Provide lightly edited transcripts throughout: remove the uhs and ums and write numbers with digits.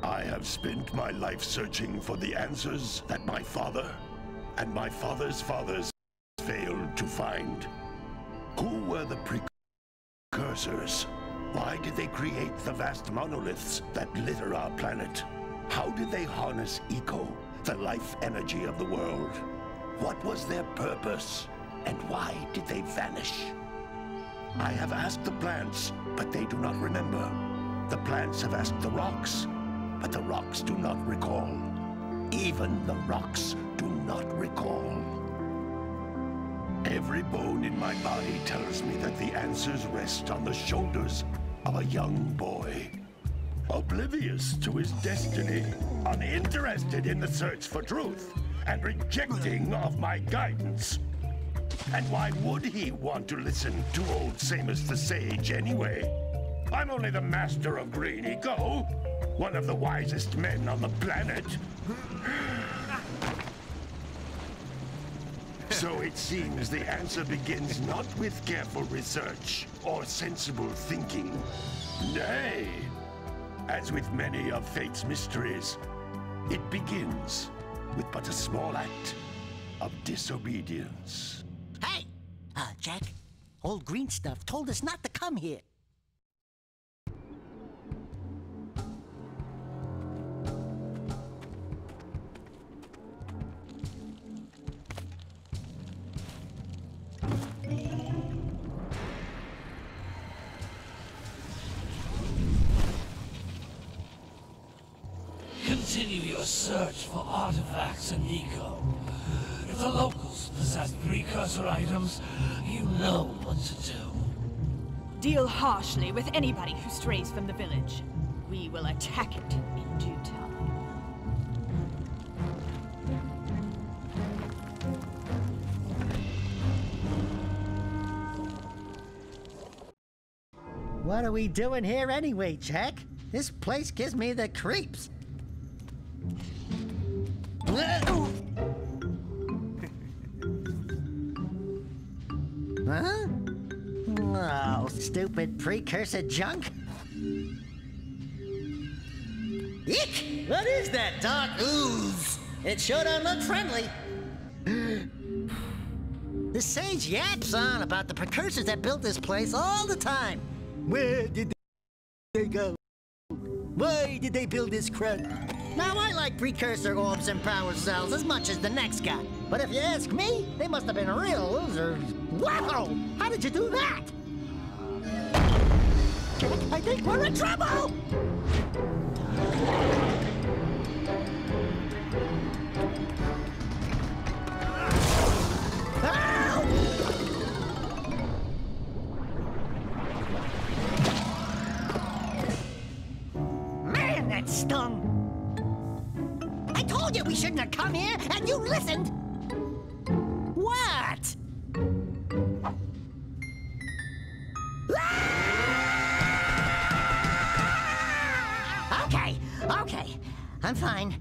I have spent my life searching for the answers that my father and my father's fathers failed to find. Who were the Precursors? Why did they create the vast monoliths that litter our planet? How did they harness eco, the life energy of the world? What was their purpose? And why did they vanish? I have asked the plants, but they do not remember. The plants have asked the rocks, but the rocks do not recall. Even the rocks do not recall. Every bone in my body tells me that the answers rest on the shoulders of a young boy. Oblivious to his destiny, uninterested in the search for truth, and rejecting of my guidance. And why would he want to listen to old Samus the Sage anyway? I'm only the master of green eco, one of the wisest men on the planet. So it seems the answer begins not with careful research or sensible thinking. Nay, as with many of fate's mysteries, it begins with but a small act of disobedience. Hey! Jak, old green stuff told us not to come here. Continue your search for artifacts and eco. If the locals possess precursor items, you know what to do. Deal harshly with anybody who strays from the village. We will attack it in due time. What are we doing here anyway, Jak? This place gives me the creeps. Huh? Oh, stupid precursor junk. Eek! What is that dark ooze? It sure don't look friendly. The sage yaps on about the precursors that built this place all the time. Where did they go? Why did they build this crud? Now, I like precursor orbs and power cells as much as the next guy. But if you ask me, they must have been real losers. Wow! How did you do that? I think we're in trouble! Man, that stung! I told you we shouldn't have come here, and you listened! What? Okay. I'm fine.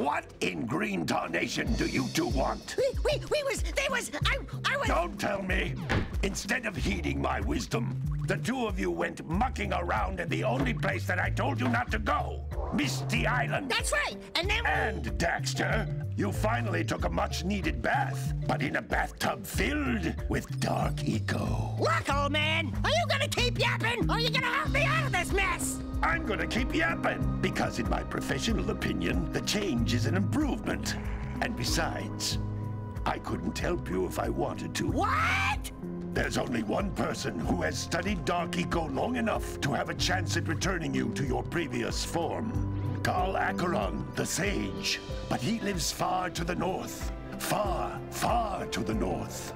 What in green tarnation do you two want? I was... Don't tell me. Instead of heeding my wisdom, the two of you went mucking around in the only place that I told you not to go. Misty Island. That's right, and then... And, Daxter, you finally took a much-needed bath, but in a bathtub filled with dark eco. Look, old man, are you gonna keep yapping, or are you gonna help me out of this mess? I'm gonna keep yapping, because in my professional opinion, the change is an improvement. And besides, I couldn't help you if I wanted to. What? There's only one person who has studied Dark Eco long enough to have a chance at returning you to your previous form. Carl Acheron, the Sage. But he lives far to the north. Far, far to the north.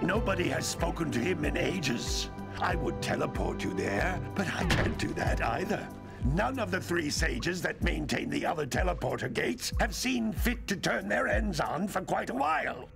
Nobody has spoken to him in ages. I would teleport you there, but I can't do that either. None of the three sages that maintain the other teleporter gates have seen fit to turn their ends on for quite a while.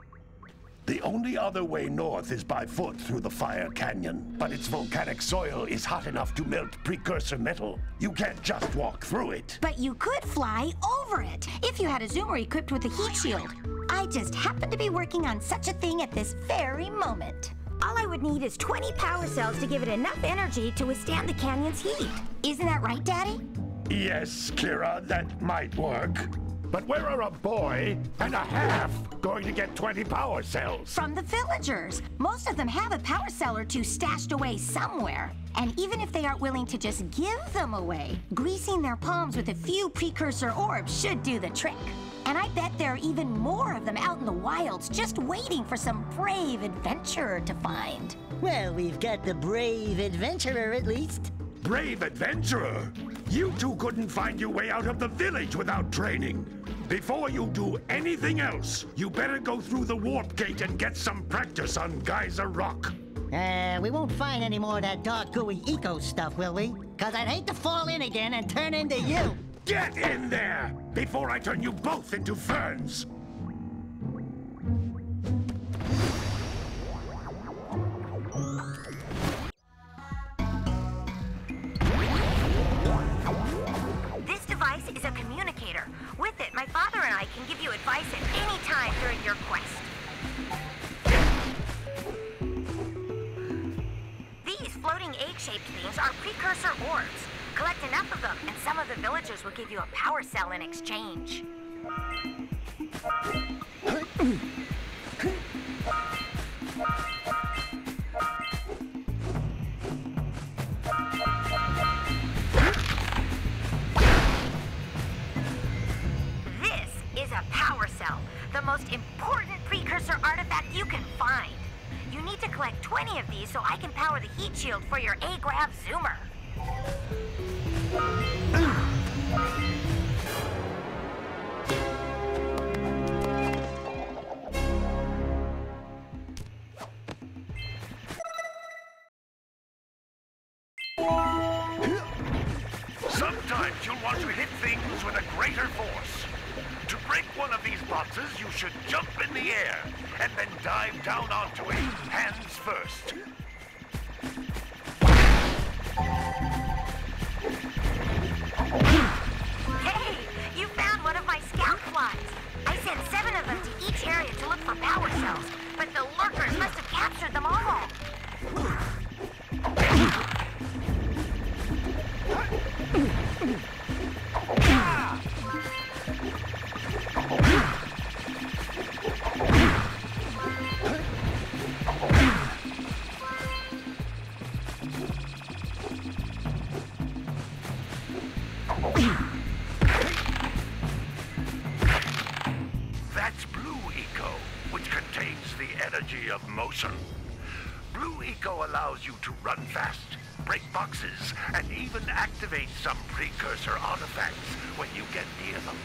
The only other way north is by foot through the Fire Canyon, but its volcanic soil is hot enough to melt precursor metal. You can't just walk through it. But you could fly over it if you had a zoomer equipped with a heat shield. I just happen to be working on such a thing at this very moment. All I would need is 20 power cells to give it enough energy to withstand the canyon's heat. Isn't that right, Daddy? Yes, Kira, that might work. But where are a boy and a half going to get 20 power cells? From the villagers. Most of them have a power cell or two stashed away somewhere. And even if they aren't willing to just give them away, greasing their palms with a few precursor orbs should do the trick. And I bet there are even more of them out in the wilds just waiting for some brave adventurer to find. Well, we've got the brave adventurer at least. Brave adventurer? You two couldn't find your way out of the village without training. Before you do anything else, you better go through the warp gate and get some practice on Geyser Rock. We won't find any more of that dark gooey eco stuff, will we? Cause I'd hate to fall in again and turn into you. Get in there before I turn you both into ferns. This device is a communicator. With it, my father and I can give you advice at any time during your quest. These floating egg-shaped things are precursor orbs. Collect enough of them, and some of the villagers will give you a power cell in exchange. This is a power cell, the most important precursor artifact you can find. You need to collect 20 of these so I can power the heat shield for your A-Grav zoomer. Sometimes you'll want to hit things with a greater force. To break one of these boxes, you should jump in the air and then dive down onto it, hands first. Hey, you found one of my scout flies. I sent 7 of them to each area to look for power cells, but the lurkers must have captured them all. That's Blue Eco, which contains the energy of motion. Blue Eco allows you to run fast, break boxes, and even activate some precursor artifacts when you get near them.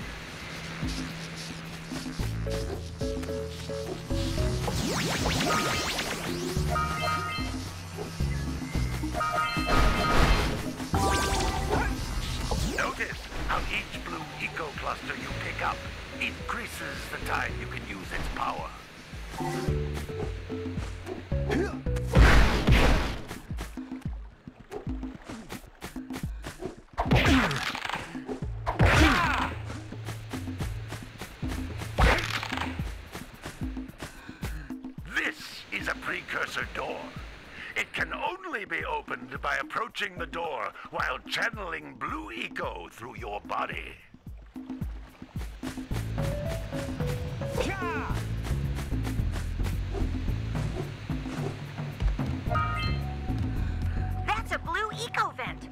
Notice how each Blue Eco cluster you pick up increases the time you can use its power. Precursor door. It can only be opened by approaching the door while channeling blue eco through your body. That's a blue eco vent.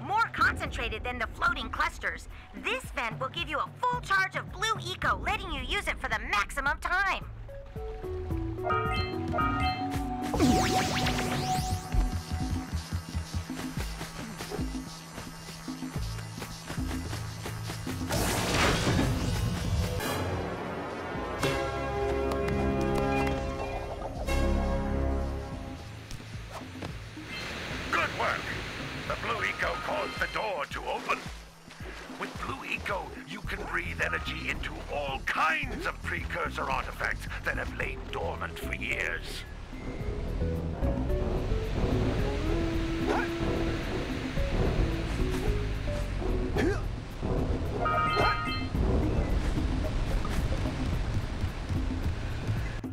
More concentrated than the floating clusters. This vent will give you a full charge of blue eco, letting you use it for the maximum time. Good work. The blue eco caused the door to open. With blue eco, you can breathe energy into all kinds of precursor artifacts that have lain dormant for years.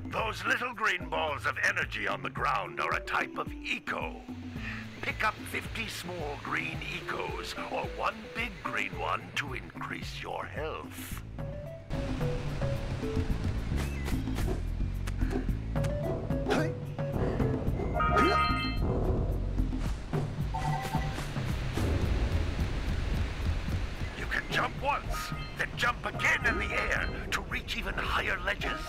Those little green balls of energy on the ground are a type of eco. Pick up 50 small green ecos, or one big green one to increase your health. You can jump once, then jump again in the air to reach even higher ledges.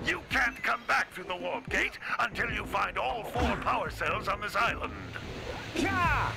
You can't come back through the warp gate until you find all 4 power cells on this island. Yeah!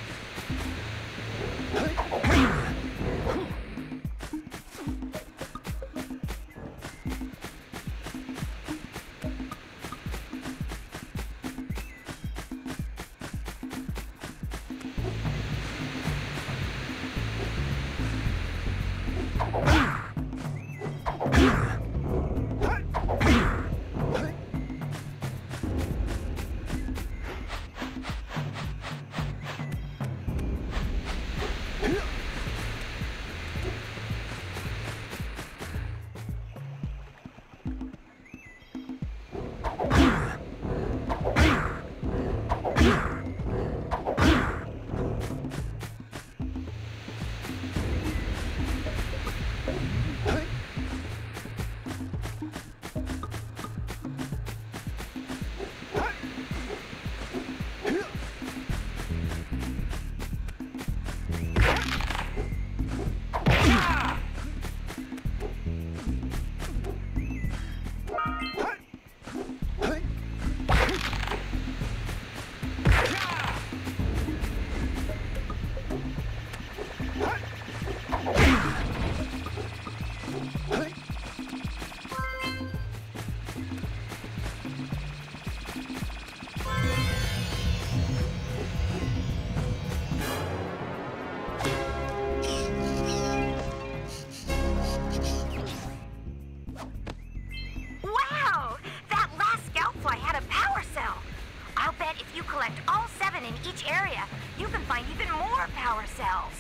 power cells.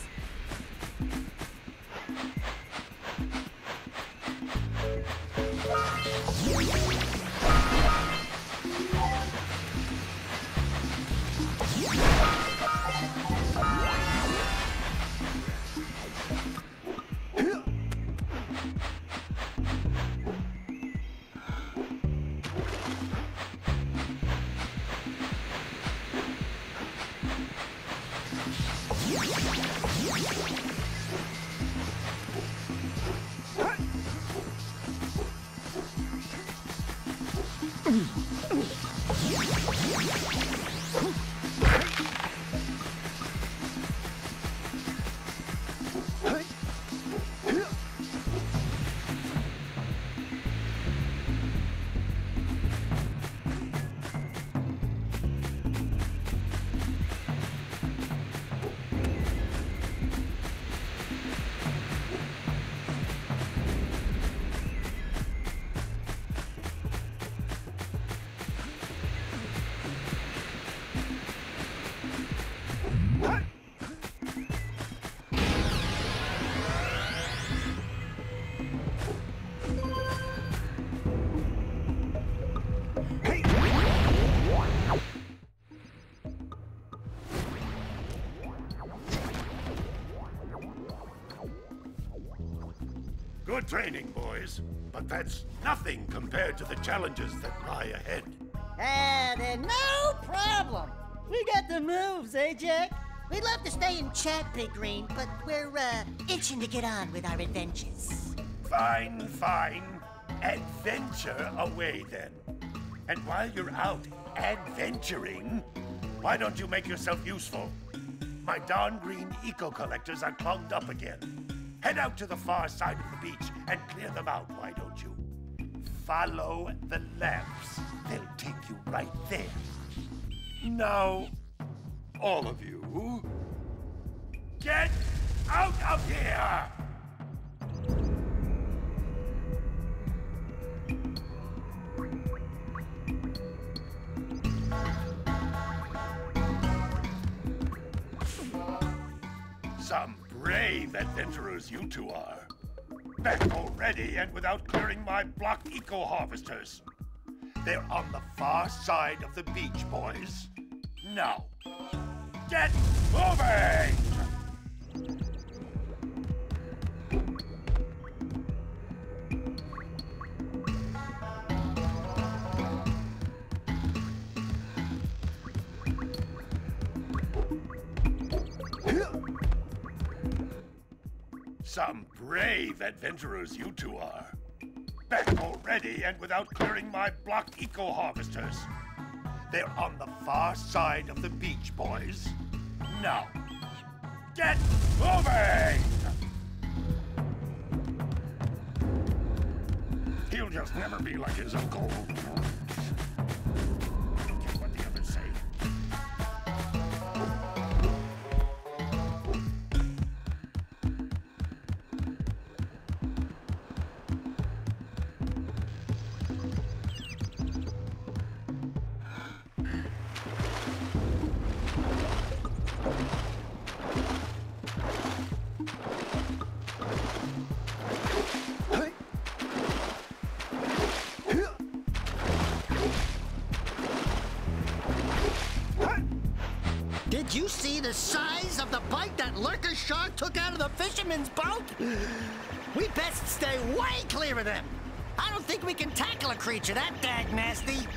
Good training, boys. But that's nothing compared to the challenges that lie ahead. Then no problem. We got the moves, eh, Jak? We'd love to stay and chat, Big Green, but we're, itching to get on with our adventures. Fine, fine. Adventure away, then. And while you're out adventuring, why don't you make yourself useful? My darn green eco-collectors are clogged up again. Head out to the far side of the beach and clear them out, why don't you? Follow the lamps. They'll take you right there. Now, all of you, get out of here! Some brave adventurers you two are. Back already and without clearing my block eco-harvesters. They're on the far side of the beach, boys. Now, get moving! Some brave adventurers you two are. Back already and without clearing my block eco-harvesters. They're on the far side of the beach, boys. Now, get moving! He'll just never be like his uncle. I don't care what the others say. Did you see the size of the bite that lurker shark took out of the fisherman's boat? We best stay way clear of them. I don't think we can tackle a creature that dag nasty.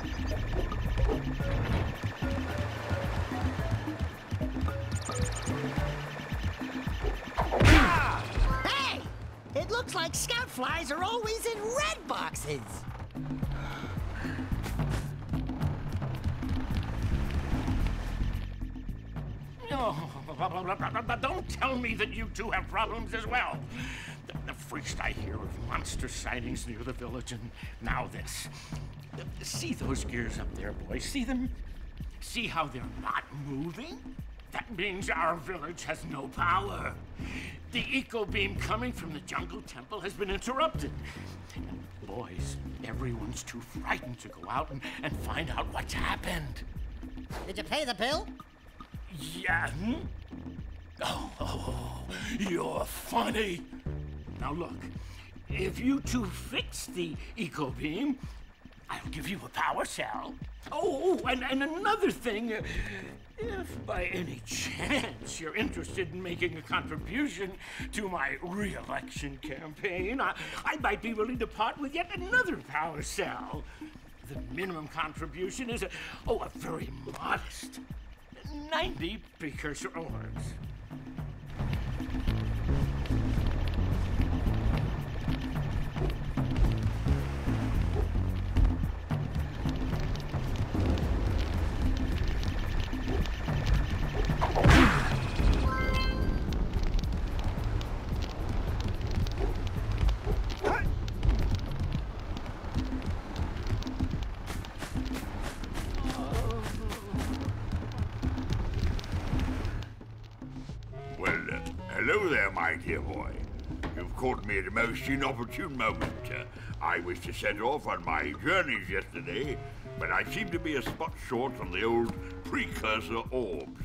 Hey! It looks like scout flies are always in red boxes. Don't tell me that you two have problems as well. The first I hear of monster sightings near the village, and now this. See those gears up there, boys? See them? See how they're not moving? That means our village has no power. The eco beam coming from the jungle temple has been interrupted. And boys, everyone's too frightened to go out and find out what's happened. Did you pay the bill? Yeah. Oh, you're funny. Now look, if you two fix the eco beam, I'll give you a power cell. Oh, and another thing, if by any chance you're interested in making a contribution to my re-election campaign, I might be willing to part with yet another power cell. The minimum contribution is a very modest 90 Precursor orbs. Hello there, my dear boy. You've caught me at a most inopportune moment. I was to set off on my journeys yesterday, but I seem to be a spot short on the old Precursor orbs.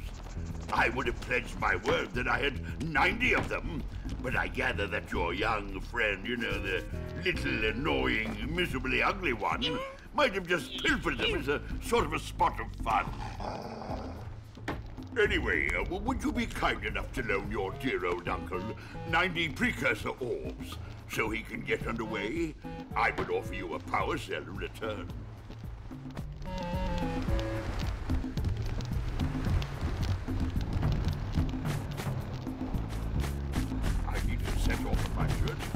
I would have pledged my word that I had 90 of them, but I gather that your young friend, you know, the little annoying, miserably ugly one, might have just pilfered them as a sort of a spot of fun. Anyway, would you be kind enough to loan your dear old uncle 90 Precursor orbs so he can get underway? I would offer you a power cell in return. I need to set off on my journey.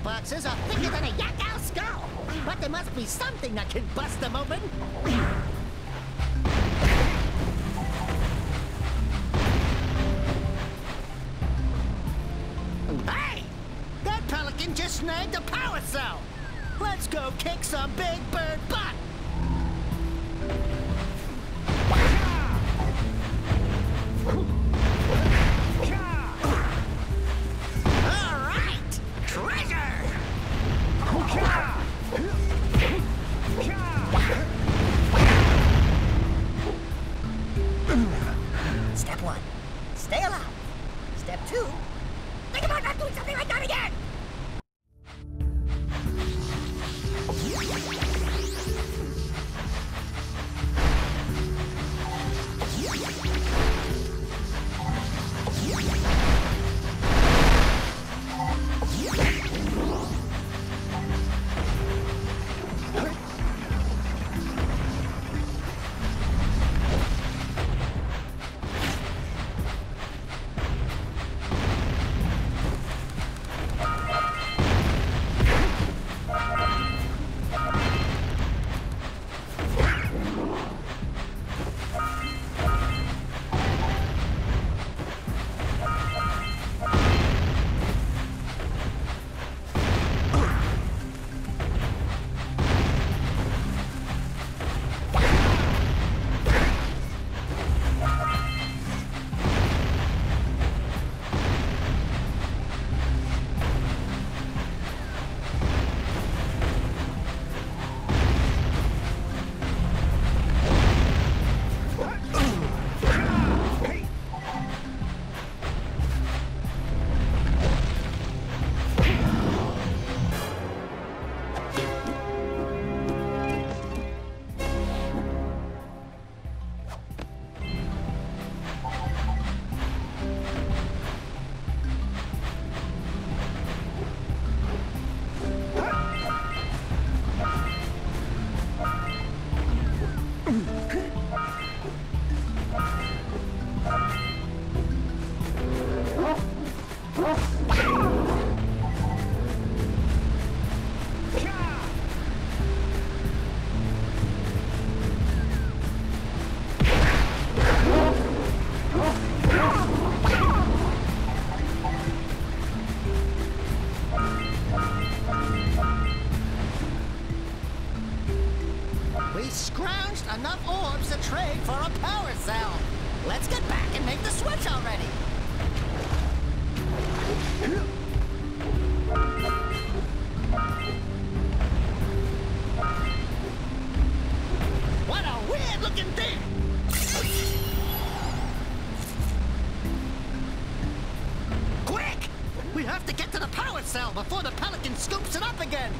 Boxes are thicker than a yak-owl skull, but there must be something that can bust them open. Hey! That pelican just snagged a power cell! Let's go kick some big bird butt! Step 1, stay alive. Step 2, think about not doing something like that again! Enough orbs to trade for a power cell. Let's get back and make the switch already. What a weird-looking thing! Quick! We have to get to the power cell before the pelican scoops it up again.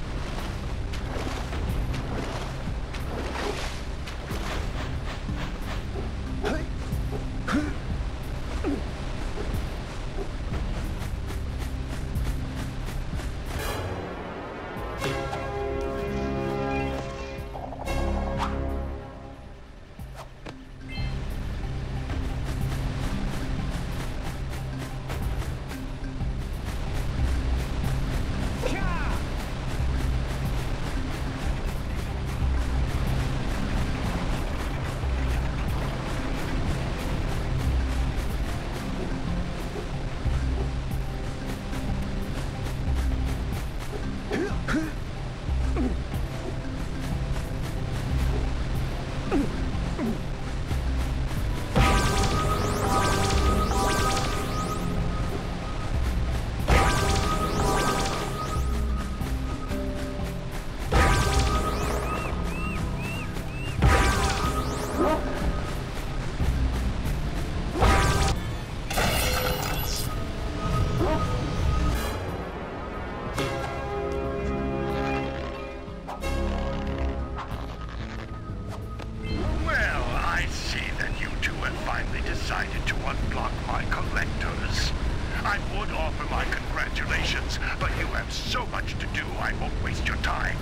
questions, but you have so much to do, I won't waste your time.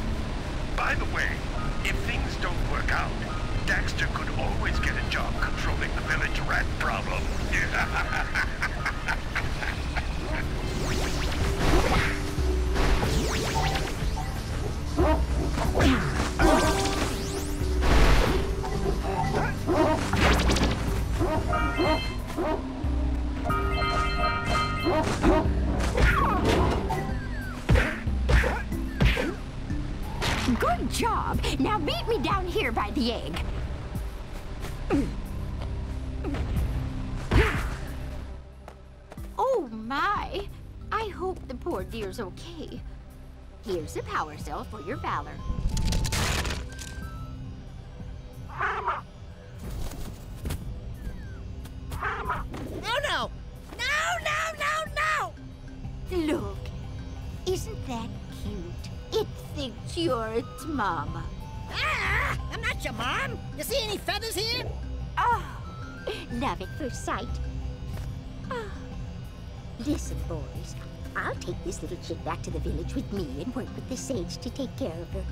By the way, if things don't work out, Daxter could always get a job controlling the village rat problem. Good job. Now meet me down here by the egg. Oh my! I hope the poor dear's okay. Here's a power cell for your valor. Oh no! No, no, no, no! Look, isn't that cute? It thinks you're its mama. Ah! I'm not your mom! You see any feathers here? Oh, love at first sight. Oh. Listen, boys, I'll take this little chick back to the village with me and work with the sage to take care of her.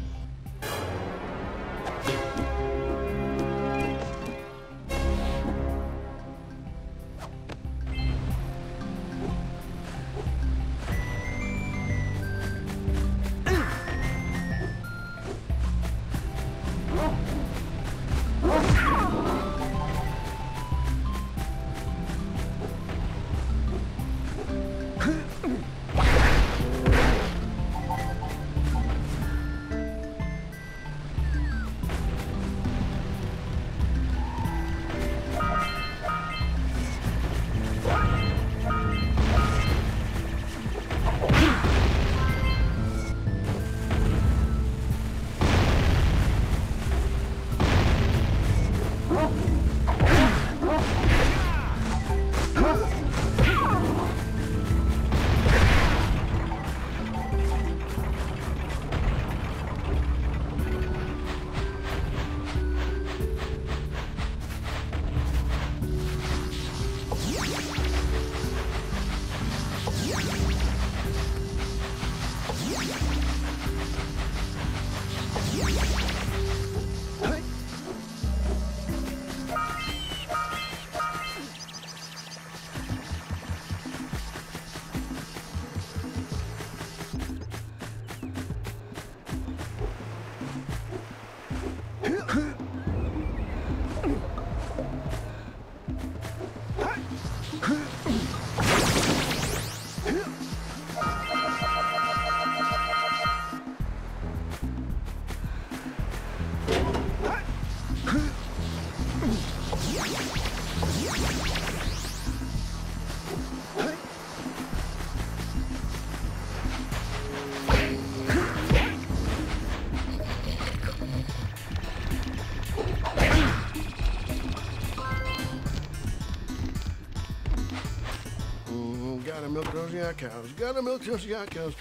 Gotta milk those yak cows. Gotta milk those yak cows.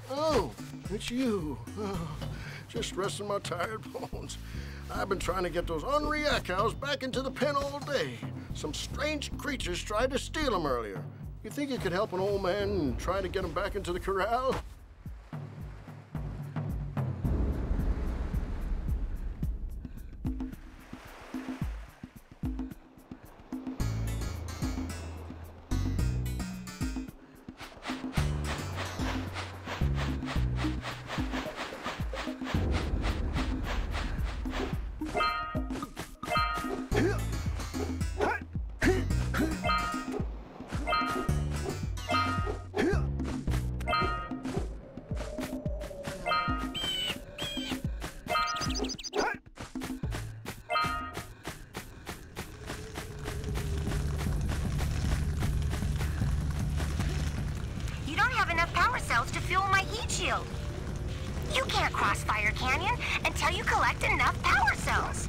Oh, it's you. Oh, just resting my tired bones. I've been trying to get those ornery yak cows back into the pen all day. Some strange creatures tried to steal them earlier. You think you could help an old man and try to get them back into the corral? To fuel my heat shield. You can't cross Fire Canyon until you collect enough power cells.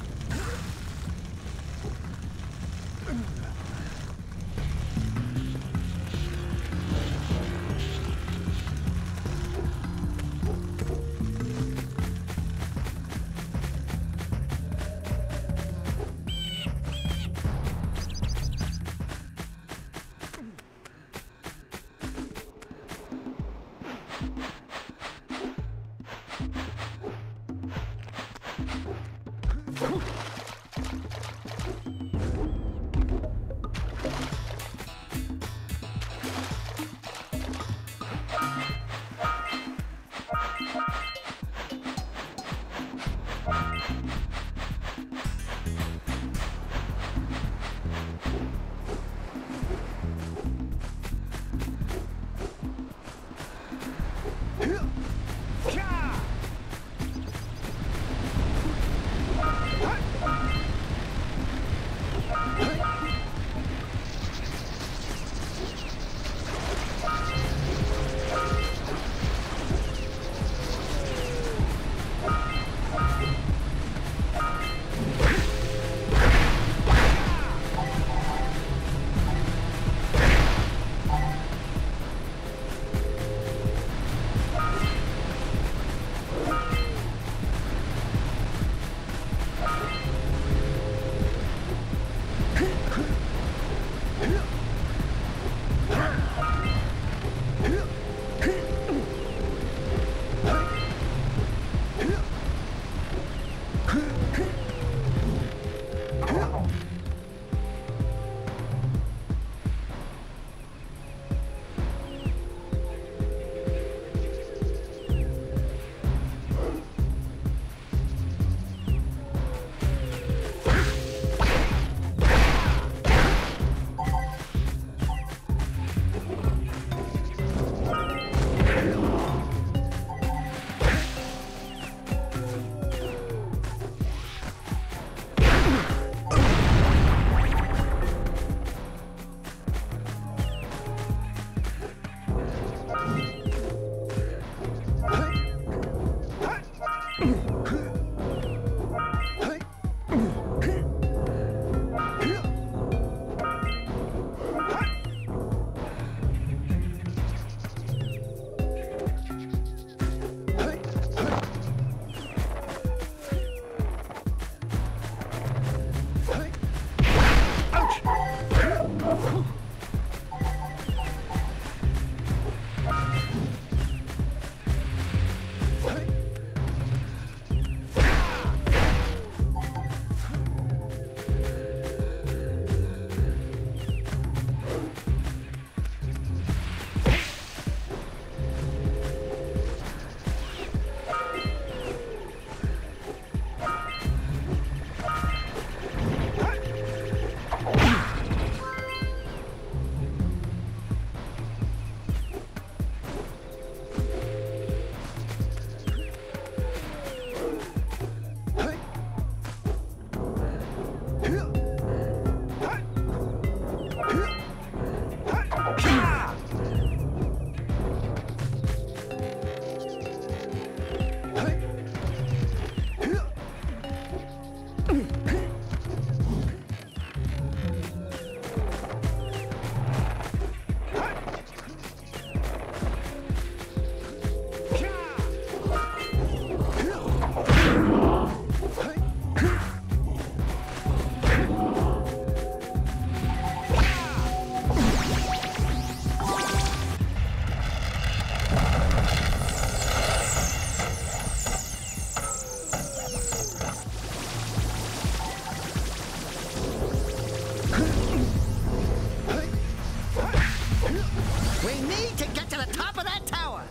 We need to get to the top of that tower.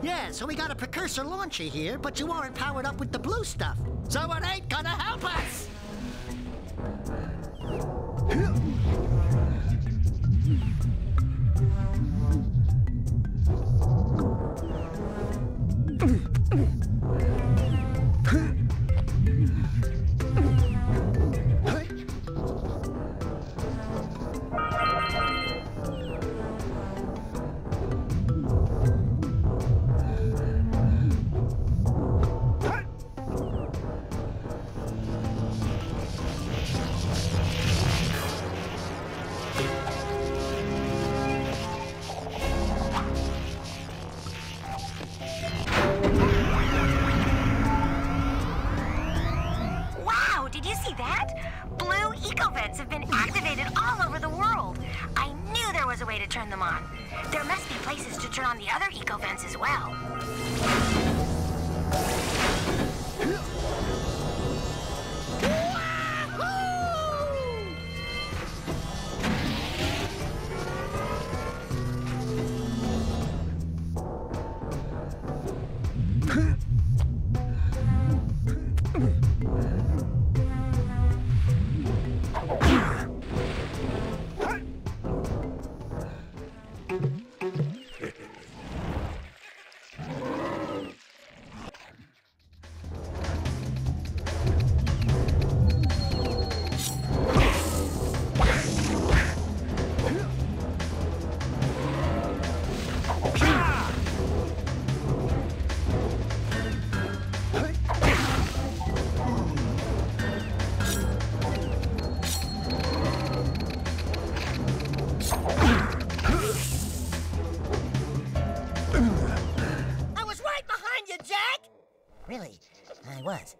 Yeah, so we got a Precursor launcher here, but you aren't powered up with the blue stuff. So it ain't gonna help us! Have been activated all over the world. I knew there was a way to turn them on. There must be places to turn on the other eco vents as well. Really, I was.